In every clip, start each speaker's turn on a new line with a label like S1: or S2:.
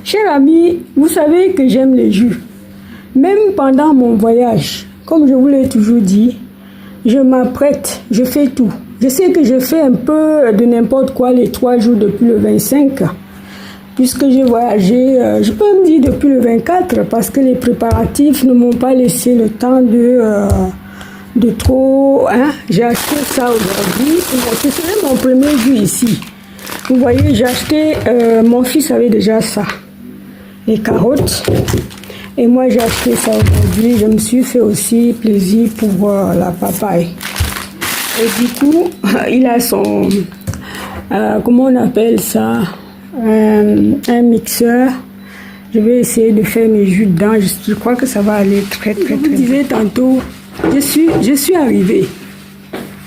S1: Cher ami, vous savez que j'aime les jus. Même pendant mon voyage, comme je vous l'ai toujours dit, je m'apprête, je fais tout. Je sais que je fais un peu de n'importe quoi les 3 jours depuis le 25, puisque j'ai voyagé, je peux me dire depuis le 24, parce que les préparatifs ne m'ont pas laissé le temps de trop... Hein? J'ai acheté ça aujourd'hui. Ce serait mon premier jus ici. Vous voyez, j'ai acheté, mon fils avait déjà ça, les carottes. Et moi, j'ai acheté ça aujourd'hui. Je me suis fait aussi plaisir pour la papaye. Et du coup, il a son, comment on appelle ça, un mixeur. Je vais essayer de faire mes jus dedans. Je crois que ça va aller très, très, très. Je vous disais tantôt, je suis arrivée.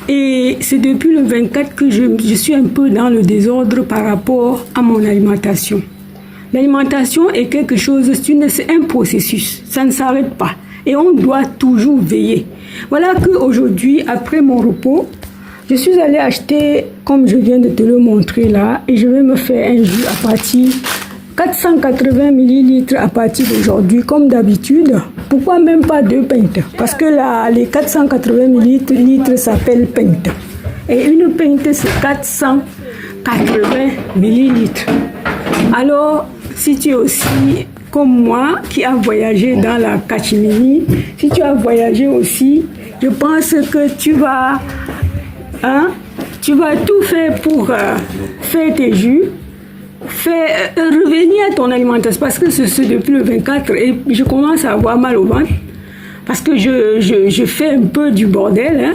S1: Et c'est depuis le 24 que je suis un peu dans le désordre par rapport à mon alimentation. L'alimentation est quelque chose, c'est un processus, ça ne s'arrête pas. Et on doit toujours veiller. Voilà qu'aujourd'hui, après mon repos, je suis allée acheter, comme je viens de te le montrer là, et je vais me faire un jus à partir 480 ml à partir d'aujourd'hui, comme d'habitude. Pourquoi même pas 2 pintes? Parce que là, les 480 ml s'appellent pintes. Et une pinte, c'est 480 ml. Alors, si tu es aussi comme moi, qui a voyagé dans la Cachemire, si tu as voyagé aussi, je pense que tu vas tout faire pour faire tes jus, revenir à ton alimentation, parce que c'est depuis le 24 et je commence à avoir mal au ventre, parce que je fais un peu du bordel, hein.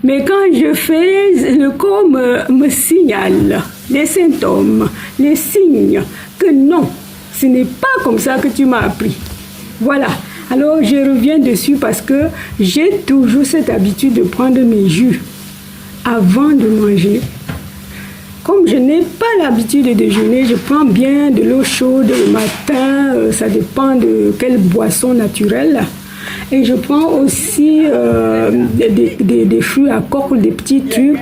S1: Mais quand je fais, le corps me signale les symptômes, les signes que non, ce n'est pas comme ça que tu m'as appris. Voilà. Alors je reviens dessus parce que j'ai toujours cette habitude de prendre mes jus avant de manger. Comme je n'ai pas l'habitude de déjeuner, je prends bien de l'eau chaude le matin, ça dépend de quelle boisson naturelle. Et je prends aussi des fruits à coque, des petits trucs.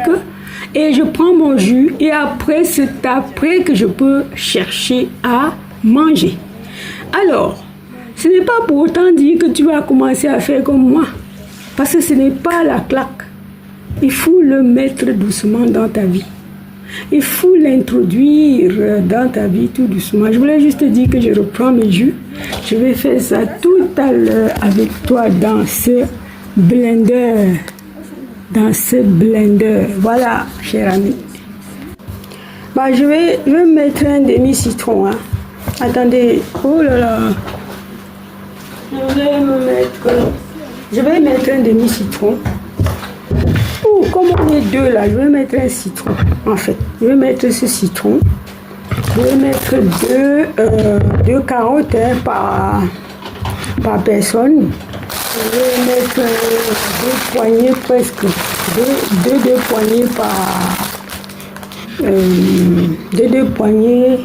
S1: Et je prends mon jus. Et après, c'est après que je peux chercher à manger. Alors, ce n'est pas pour autant dire que tu vas commencer à faire comme moi. Parce que ce n'est pas la claque. Il faut le mettre doucement dans ta vie. Il faut l'introduire dans ta vie tout doucement. Je voulais juste te dire que je reprends mes jus. Je vais faire ça tout à l'heure avec toi dans ce blender. Dans ce blender. Voilà, cher ami. Bah, je vais mettre un demi-citron. Hein. Attendez. Oh là là. Je vais mettre un demi-citron. Comme on est deux là, je vais mettre un citron. En fait, je vais mettre ce citron. Je vais mettre deux carottes hein, par personne. Je vais mettre 2 poignées presque. Deux poignées deux poignées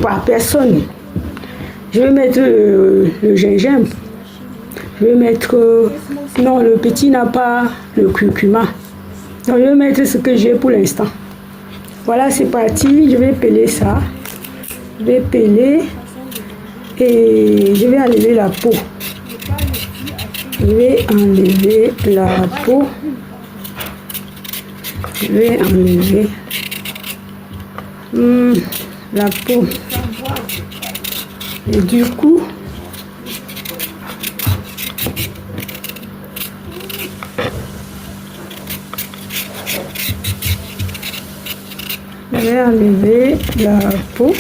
S1: par personne. Je vais mettre le gingembre. Je vais mettre... non, le petit n'a pas le curcuma. Donc, je vais mettre ce que j'ai pour l'instant. Voilà, c'est parti. Je vais peler ça. Je vais peler. Et je vais enlever la peau. Je vais enlever la peau. Je vais enlever la peau. Et du coup... je vais enlever la peau.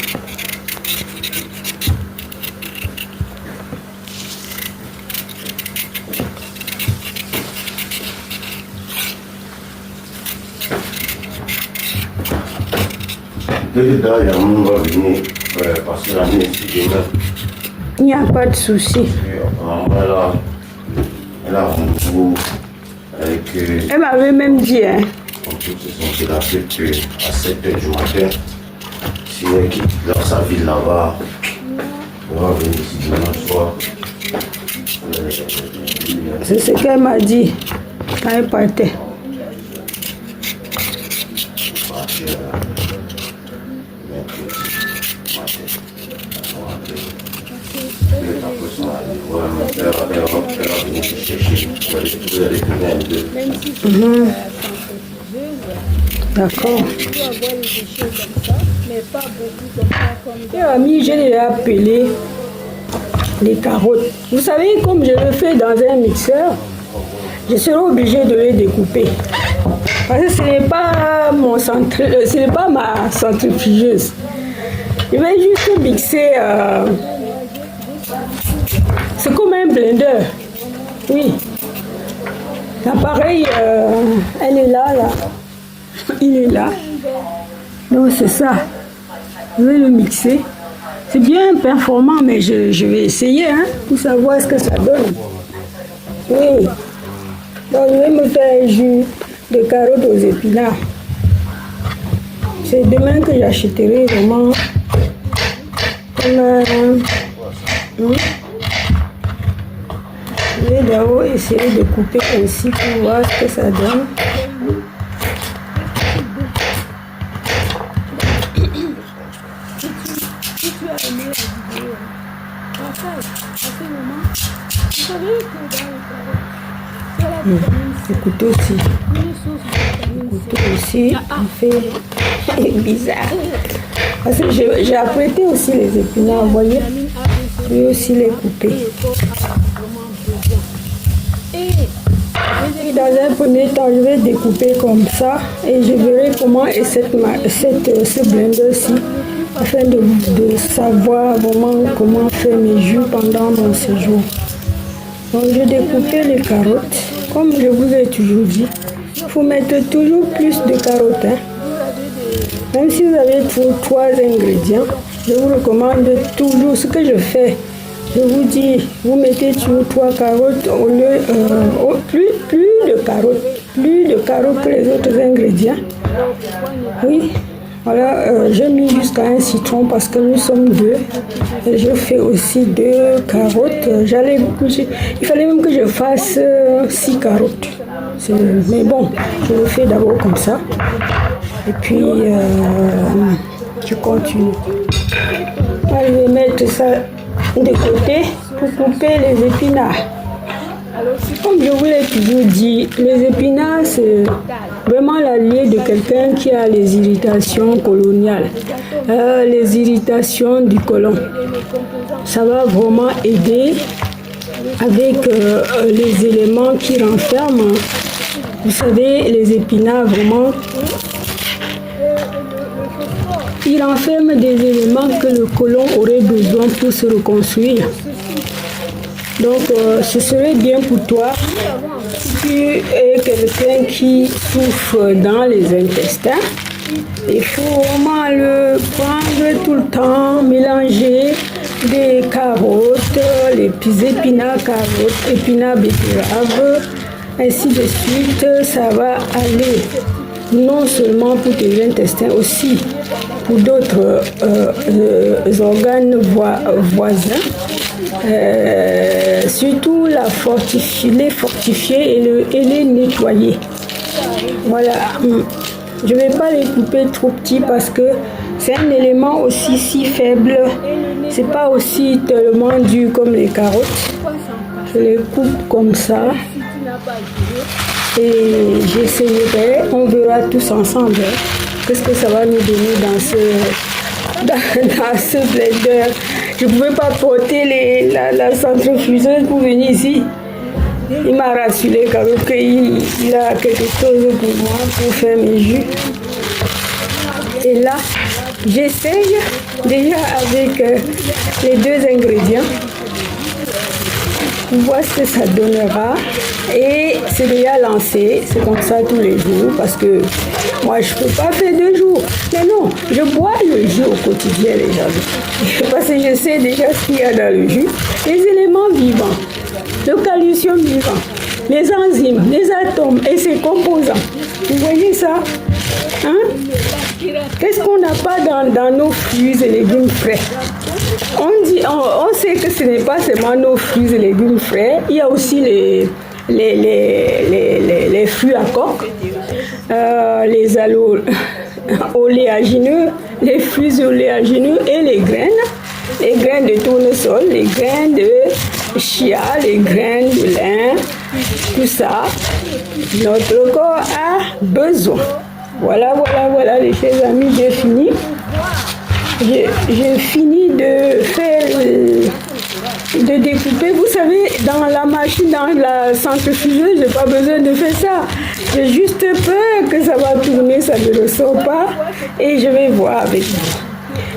S1: Il n'y a pas de souci. Elle m'avait même dit, hein.
S2: Il a fait qu'à 7h du matin, si elle quitte dans sa ville là-bas, on va venir ici dimanche soir.
S1: C'est ce qu'elle m'a dit quand elle partait.
S2: venir chercher. Vous allez plus loin de deux.
S3: Même si c'est
S1: D'accord.
S3: tu peux avoir des déchets comme ça, mais pas beaucoup comme ça, comme
S1: Et ami, j'ai déjà appelé les carottes. Vous savez, comme je le fais dans un mixeur, je serai obligé de les découper. Parce que ce n'est pas ce n'est pas ma centrifugeuse. Je vais juste mixer. C'est comme un blender. Oui. L'appareil, elle est là. Il est là. Donc c'est ça. Je vais le mixer. C'est bien performant, mais je vais essayer pour savoir ce que ça donne. Oui. Donc je vais me faire un jus de carottes aux épinards. C'est demain que j'achèterai vraiment je vais d'abord essayer de couper ainsi pour voir ce que ça donne.
S3: si tu as aimé la vidéo, partage à ce moment. Vous savez que dans le carotte, c'est la vitamine C,
S1: Le couteau aussi.
S3: une source de vitamine
S1: Le
S3: C.
S1: couteau aussi, on fait bizarre. Parce que j'ai apprêté aussi les épinards, vous voyez.
S3: Vitamine A, B, C,
S1: Je vais aussi les couper.
S3: le corps a vraiment besoin. Et
S1: Et dans un premier temps, je vais découper comme ça et je verrai comment est ce blender-ci afin de savoir vraiment comment faire mes jus pendant mon séjour. Donc, je découpé les carottes. Comme je vous ai toujours dit, il faut mettre toujours plus de carottes. Même si vous avez trois ingrédients, je vous recommande toujours ce que je fais. Je vous dis, vous mettez toujours 3 carottes au lieu plus de carottes que les autres ingrédients. Oui, voilà, j'ai mis jusqu'à un citron parce que nous sommes 2. Et je fais aussi 2 carottes. Il fallait même que je fasse 6 carottes. Mais bon, je le fais d'abord comme ça. Et puis, je continue. Moi, je vais mettre ça de côté pour couper les épinards. Comme je vous l'ai toujours dit, les épinards, c'est vraiment l'allié de quelqu'un qui a les irritations coloniales, les irritations du côlon. Ça va vraiment aider avec les éléments qui renferment. Vous savez, les épinards, vraiment, ils renferment des éléments que le côlon aurait besoin pour se reconstruire. Donc, ce serait bien pour toi si tu es quelqu'un qui souffre dans les intestins. Il faut vraiment le prendre tout le temps, mélanger des carottes, les épinards carottes, épinards betteraves, ainsi de suite. Ça va aller non seulement pour tes intestins, aussi pour d'autres organes voisins. Surtout les fortifier et les nettoyer. Voilà. Je ne vais pas les couper trop petits parce que c'est un élément aussi si faible. C'est pas aussi tellement dur comme les carottes. Je les coupe comme ça. Et j'essayerai. On verra tous ensemble qu'est-ce que ça va nous donner dans ce blender. Je ne pouvais pas porter la centrifugeuse pour venir ici. Il m'a rassuré quand même qu'il a quelque chose pour moi pour faire mes jus. Et là, j'essaye déjà avec les 2 ingrédients pour voir ce que ça donnera. Et c'est déjà lancé, c'est comme ça tous les jours parce que moi je ne peux pas faire 2 jours. Mais non, je bois le jus au quotidien les gens. Parce que je sais déjà ce qu'il y a dans le jus. Les éléments vivants, le calcium vivant, les enzymes, les atomes et ses composants. Vous voyez ça? Qu'est-ce qu'on n'a pas dans nos fruits et légumes frais? On sait que ce n'est pas seulement nos fruits et légumes frais, il y a aussi les fruits à coque, les oléagineux, les fruits oléagineux et les graines de tournesol, les graines chia, les graines de lin, tout ça, notre corps a besoin. Voilà, les chers amis, j'ai fini. J'ai fini de faire, de découper. Vous savez, dans la machine, dans la centrifugeuse, j'ai pas besoin de faire ça. J'ai juste peur que ça va tourner, ça ne ressort pas. Et je vais voir avec vous.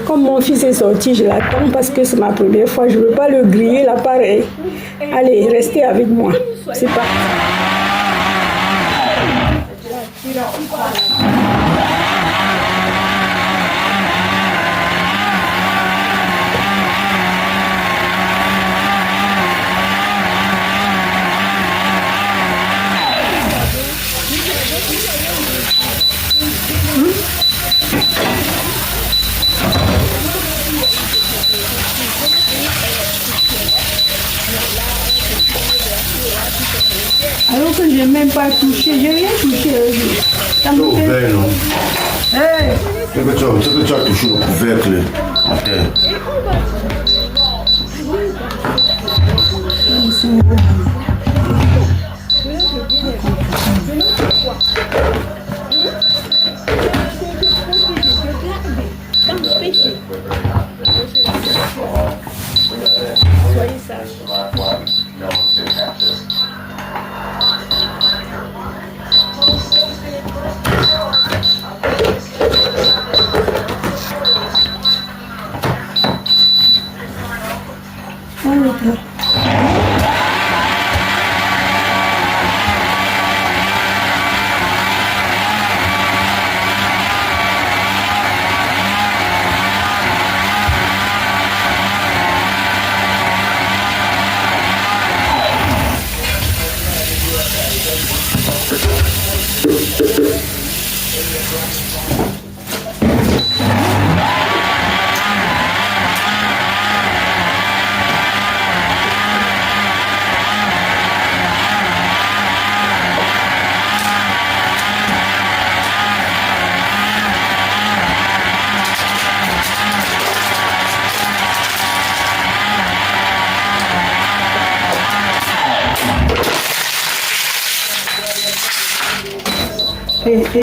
S1: Comme mon fils est sorti, je l'attends parce que c'est ma première fois. Je ne veux pas le griller l'appareil. Allez, restez avec moi. C'est parti. Alors que je n'ai même pas touché, j'ai rien touché. Ça me fait...
S2: Ouvert, non?
S1: Hey.
S2: C'est que tu as touché le couvercle matin.
S3: Soyez sage.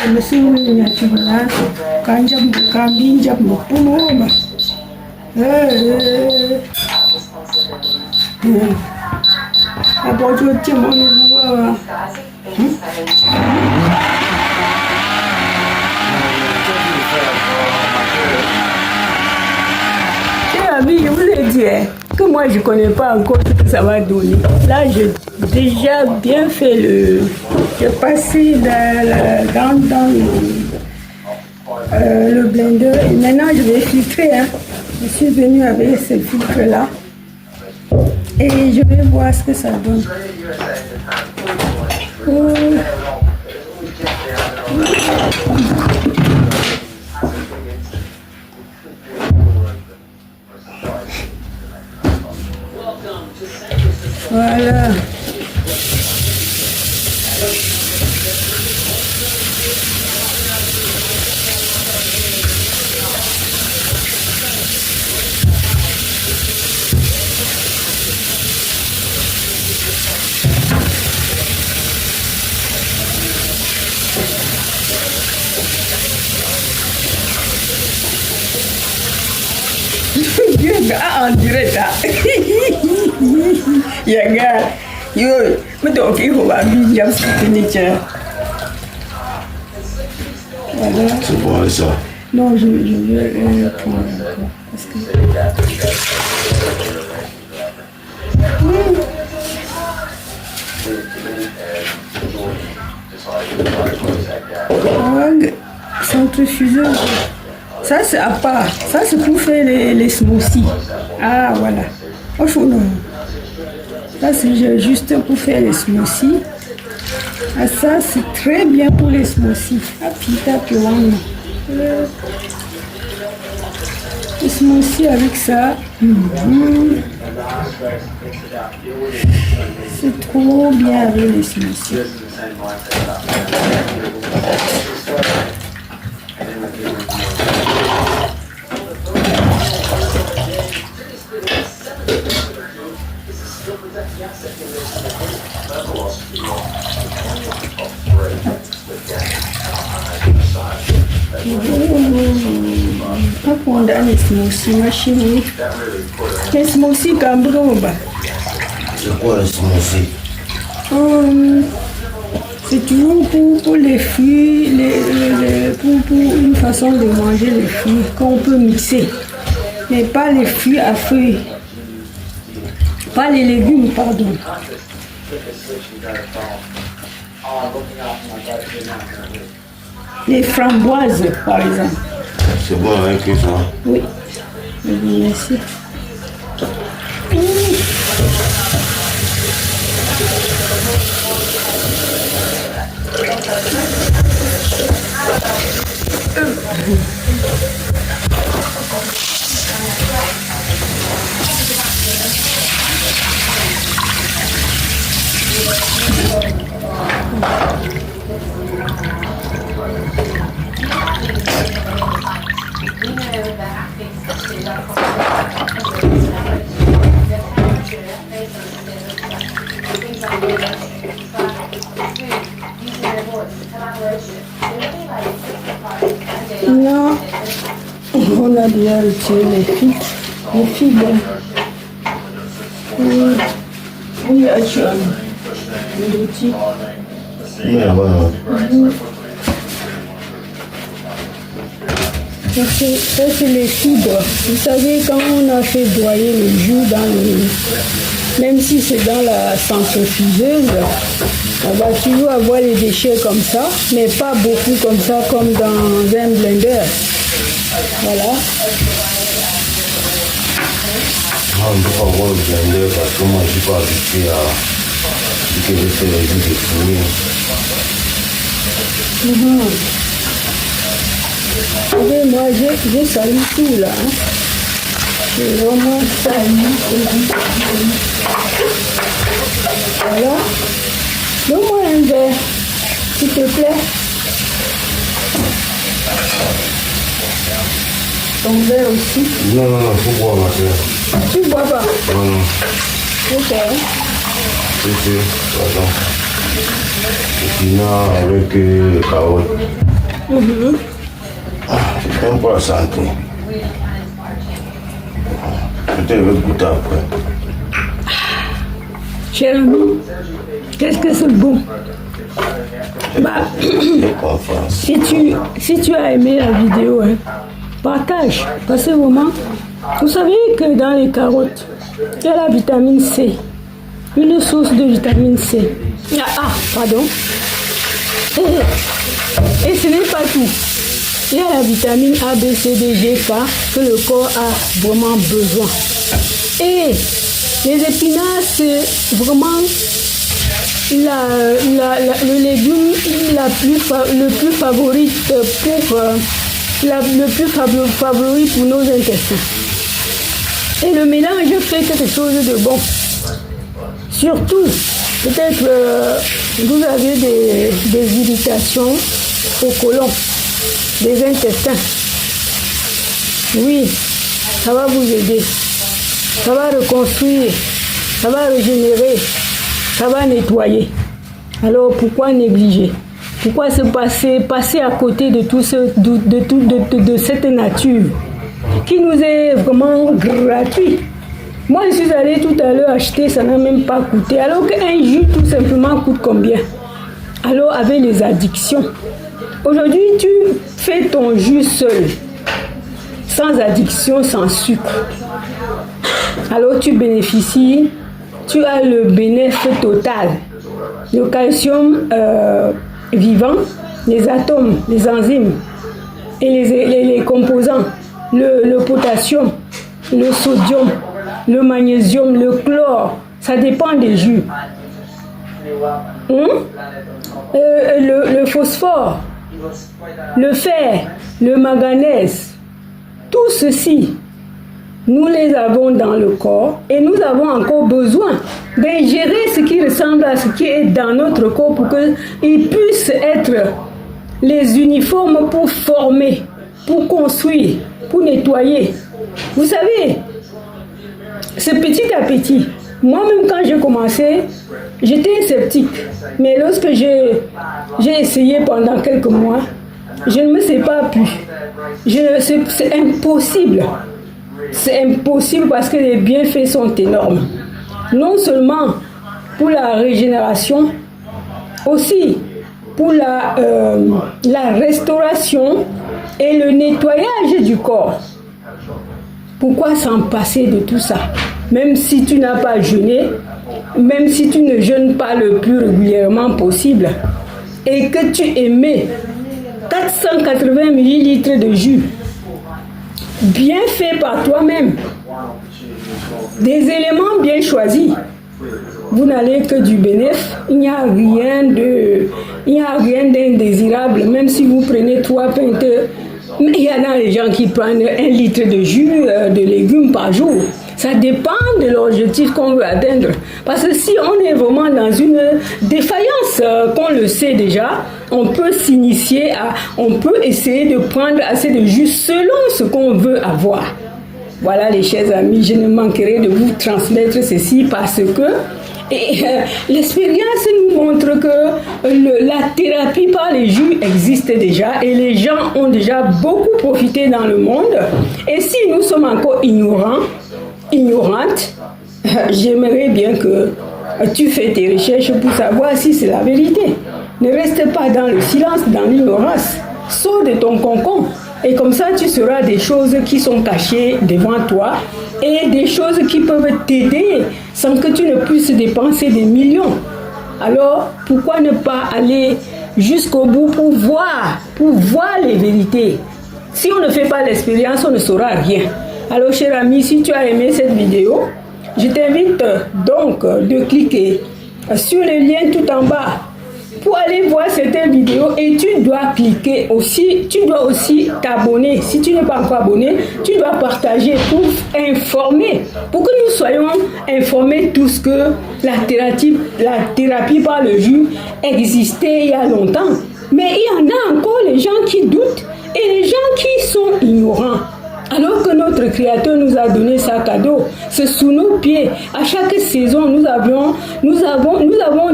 S1: Monsieur Nyatula, Kanjam Kambinjam Pumoma. About your Timon. Ami, je vous ai dit que moi je ne connais pas encore ce que ça va donner. Là, j'ai déjà bien fait le. J'ai passé dans le blender et maintenant je vais filtrer. Hein. Je suis venue avec ce filtre-là et je vais voir ce que ça donne. Voilà. En direct là. Yaga, yo, mais donc il faut bien se tenir. Voilà.
S2: C'est bon, ça.
S1: Non, je vais prendre encore. Parce que... Centrifugeuse. Ça, c'est à part. Ça, c'est pour faire les smoothies. Ah, voilà. Oh, non. Ça, c'est juste pour faire les smoothies. Ah, ça, c'est très bien pour les smoothies. Ah, putain, que les smoothies avec ça. C'est trop bien avec les smoothies. Apprendre à smoothie, machine. Les smoothies Cambroba.
S2: C'est quoi le smoothie?
S1: C'est toujours pour les fruits, pour une façon de manger les fruits qu'on peut mixer. Mais pas les fruits à fruits. Pas les légumes, pardon. Les framboises, par exemple.
S2: C'est bon avec ça?
S1: Oui. Merci. Non, on a déjà utilisé les figues. Les figues. Oui, tu as l'outil. Ça, c'est les fibres. Vous savez, quand on a fait broyer le jus dans le... Même si c'est dans la centrifugeuse, on va toujours avoir les déchets comme ça, mais pas beaucoup comme ça, comme dans un blender. Voilà.
S2: On ne peut pas avoir le blender parce que moi je ne suis pas habitué à utiliser les jus de fruits.
S1: Et moi, j'ai sali tout là. Hein. J'ai vraiment sali. Voilà. Donne-moi un verre, s'il te plaît. Ton verre aussi.
S2: Non, faut boire ma soeur.
S1: Tu bois pas?
S2: Non.
S1: Ok.
S2: Si, pardon. Sinon, avec les carottes. C'est bon pour la santé. Peut-être je vais goûter après.
S1: Cher ami, qu'est-ce que c'est bon? Bah, si tu as aimé la vidéo, hein, partage. Parce que vraiment, vous savez que dans les carottes, il y a la vitamine C. Une source de vitamine C. Pardon. Et ce n'est pas tout. Il y a la vitamine A, B, C, D, G, K que le corps a vraiment besoin. Et les épinards, c'est vraiment le légume le plus favori pour nos intestins. Et le mélange fait quelque chose de bon. Surtout, peut-être vous avez des irritations au côlon, des intestins. Oui, ça va vous aider. Ça va reconstruire, ça va régénérer, ça va nettoyer. Alors pourquoi négliger? Pourquoi se passer à côté de tout de cette nature qui nous est vraiment gratuite? Moi, je suis allée tout à l'heure acheter, ça n'a même pas coûté. Alors qu'un jus, tout simplement, coûte combien? Alors, avec les addictions. Aujourd'hui, tu fais ton jus seul, sans addiction, sans sucre. Alors, tu bénéficies, tu as le bénéfice total. Le calcium vivant, les atomes, les enzymes et les composants, le potassium, le sodium, le magnésium, le chlore, ça dépend des jus. Le phosphore, le fer, le manganèse, tout ceci, nous les avons dans le corps et nous avons encore besoin d'ingérer ce qui ressemble à ce qui est dans notre corps pour qu'ils puissent être les uniformes pour former, pour construire, pour nettoyer. Vous savez, c'est petit à petit. Moi-même, quand j'ai commencé, j'étais sceptique. Mais lorsque j'ai essayé pendant quelques mois, je ne me sais pas plus. C'est impossible. C'est impossible parce que les bienfaits sont énormes. Non seulement pour la régénération, aussi pour la restauration et le nettoyage du corps. Pourquoi s'en passer de tout ça? Même si tu n'as pas jeûné, même si tu ne jeûnes pas le plus régulièrement possible, et que tu émets 480 millilitres de jus, bien fait par toi-même, des éléments bien choisis, vous n'allez que du bénéfice. Il n'y a rien d'indésirable, même si vous prenez 3 pintes. Il y en a des gens qui prennent 1 litre de jus de légumes par jour. Ça dépend de l'objectif qu'on veut atteindre. Parce que si on est vraiment dans une défaillance, qu'on le sait déjà, on peut s'initier on peut essayer de prendre assez de jus selon ce qu'on veut avoir. Voilà les chers amis, je ne manquerai de vous transmettre ceci parce que l'expérience nous montre que la thérapie par les jus existe déjà et les gens ont déjà beaucoup profité dans le monde. Et si nous sommes encore ignorantes, j'aimerais bien que tu fais tes recherches pour savoir si c'est la vérité. Ne reste pas dans le silence, dans l'ignorance. Sors de ton cocon. Et comme ça, tu sauras des choses qui sont cachées devant toi et des choses qui peuvent t'aider sans que tu ne puisses dépenser des millions. Alors, pourquoi ne pas aller jusqu'au bout pour voir les vérités? Si on ne fait pas l'expérience, on ne saura rien. Alors, cher ami, si tu as aimé cette vidéo, je t'invite donc de cliquer sur le lien tout en bas pour aller voir cette vidéo et tu dois cliquer aussi, tu dois aussi t'abonner. Si tu n'es pas encore abonné, tu dois partager pour informer, pour que nous soyons informés tous que la thérapie par le jus existait il y a longtemps. Mais il y en a encore les gens qui doutent et les gens qui sont ignorants. Alors que notre Créateur nous a donné ça cadeau, c'est sous nos pieds. À chaque saison, nous avons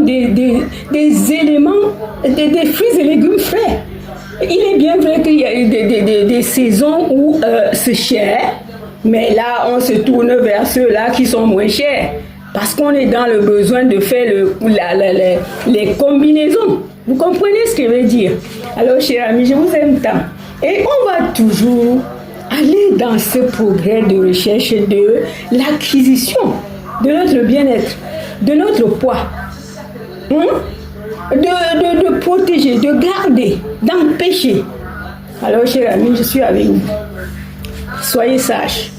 S1: des éléments, des fruits et légumes frais. Il est bien vrai qu'il y a des saisons où c'est cher, mais là, on se tourne vers ceux-là qui sont moins chers. Parce qu'on est dans le besoin de faire les combinaisons. Vous comprenez ce que je veux dire? Alors, chers amis, je vous aime tant. Et on va toujours aller dans ce progrès de recherche de l'acquisition de notre bien-être, de notre poids, de protéger, de garder, d'empêcher. Alors, chers amis, je suis avec vous. Soyez sages.